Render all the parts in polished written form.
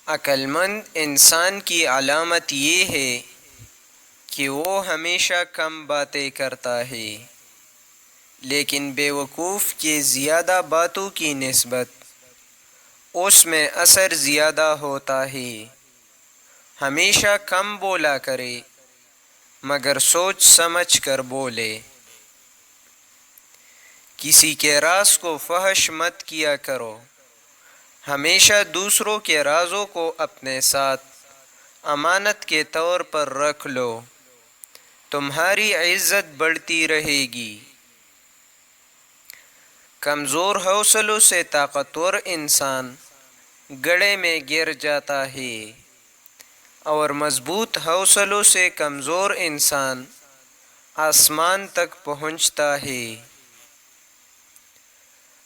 عقل مند انسان کی علامت یہ ہے کہ وہ ہمیشہ کم باتیں کرتا ہے، لیکن بیوقوف کے زیادہ باتوں کی نسبت اس میں اثر زیادہ ہوتا ہے۔ ہمیشہ کم بولا کرے مگر سوچ سمجھ کر بولے۔ کسی کے راز کو فحش مت کیا کرو، ہمیشہ دوسروں کے رازوں کو اپنے ساتھ امانت کے طور پر رکھ لو، تمہاری عزت بڑھتی رہے گی۔ کمزور حوصلوں سے طاقتور انسان گڑھے میں گر جاتا ہے، اور مضبوط حوصلوں سے کمزور انسان آسمان تک پہنچتا ہے۔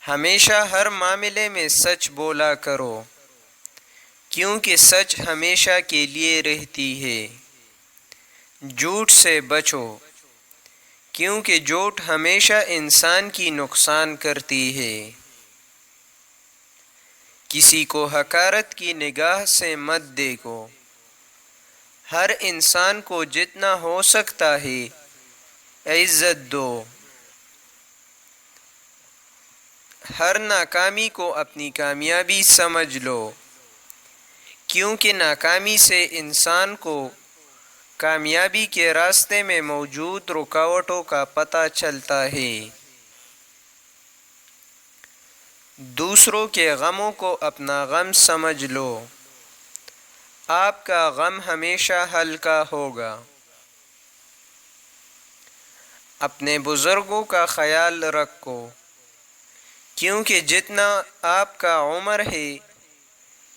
ہمیشہ ہر معاملے میں سچ بولا کرو، کیونکہ سچ ہمیشہ کے لیے رہتی ہے۔ جھوٹ سے بچو، کیونکہ جھوٹ ہمیشہ انسان کی نقصان کرتی ہے۔ کسی کو حقارت کی نگاہ سے مت دیکھو، ہر انسان کو جتنا ہو سکتا ہے عزت دو۔ ہر ناکامی کو اپنی کامیابی سمجھ لو، کیونکہ ناکامی سے انسان کو کامیابی کے راستے میں موجود رکاوٹوں کا پتہ چلتا ہے۔ دوسروں کے غموں کو اپنا غم سمجھ لو، آپ کا غم ہمیشہ ہلکا ہوگا۔ اپنے بزرگوں کا خیال رکھو، کیونکہ جتنا آپ کا عمر ہے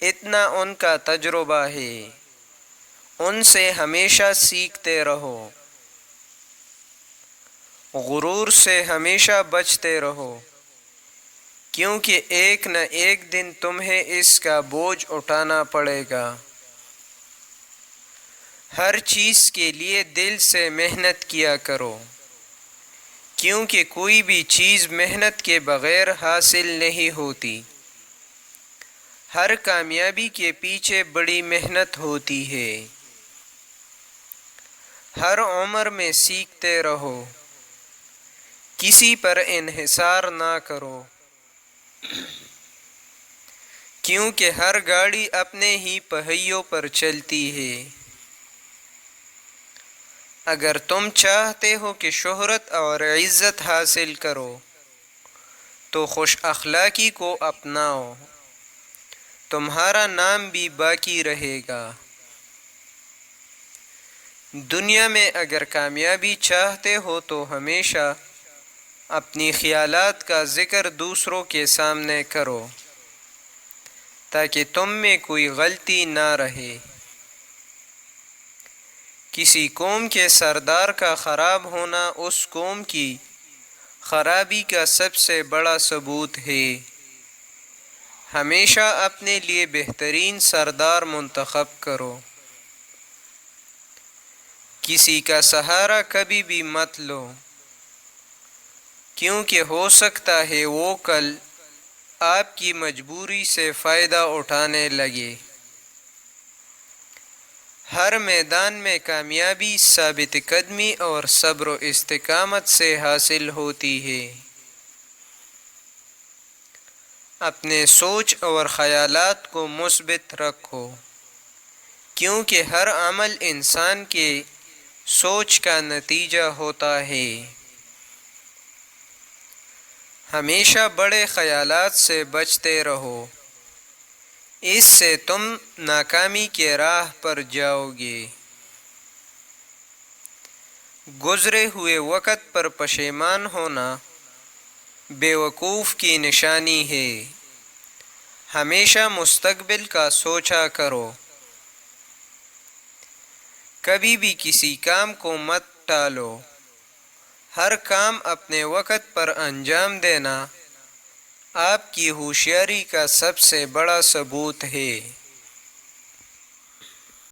اتنا ان کا تجربہ ہے، ان سے ہمیشہ سیکھتے رہو۔ غرور سے ہمیشہ بچتے رہو، کیونکہ ایک نہ ایک دن تمہیں اس کا بوجھ اٹھانا پڑے گا۔ ہر چیز کے لیے دل سے محنت کیا کرو، کیونکہ کوئی بھی چیز محنت کے بغیر حاصل نہیں ہوتی۔ ہر کامیابی کے پیچھے بڑی محنت ہوتی ہے۔ ہر عمر میں سیکھتے رہو، کسی پر انحصار نہ کرو، کیونکہ ہر گاڑی اپنے ہی پہیوں پر چلتی ہے۔ اگر تم چاہتے ہو کہ شہرت اور عزت حاصل کرو تو خوش اخلاقی کو اپناؤ، تمہارا نام بھی باقی رہے گا۔ دنیا میں اگر کامیابی چاہتے ہو تو ہمیشہ اپنی خیالات کا ذکر دوسروں کے سامنے کرو، تاکہ تم میں کوئی غلطی نہ رہے۔ کسی قوم کے سردار کا خراب ہونا اس قوم کی خرابی کا سب سے بڑا ثبوت ہے۔ ہمیشہ اپنے لیے بہترین سردار منتخب کرو۔ کسی کا سہارا کبھی بھی مت لو، کیونکہ ہو سکتا ہے وہ کل آپ کی مجبوری سے فائدہ اٹھانے لگے۔ ہر میدان میں کامیابی ثابت قدمی اور صبر و استقامت سے حاصل ہوتی ہے۔ اپنے سوچ اور خیالات کو مثبت رکھو، کیونکہ ہر عمل انسان کے سوچ کا نتیجہ ہوتا ہے۔ ہمیشہ بڑے خیالات سے بچتے رہو، اس سے تم ناکامی کے راہ پر جاؤ گے۔ گزرے ہوئے وقت پر پشیمان ہونا بیوقوف کی نشانی ہے۔ ہمیشہ مستقبل کا سوچا کرو، کبھی بھی کسی کام کو مت ٹالو۔ ہر کام اپنے وقت پر انجام دینا آپ کی ہوشیاری کا سب سے بڑا ثبوت ہے۔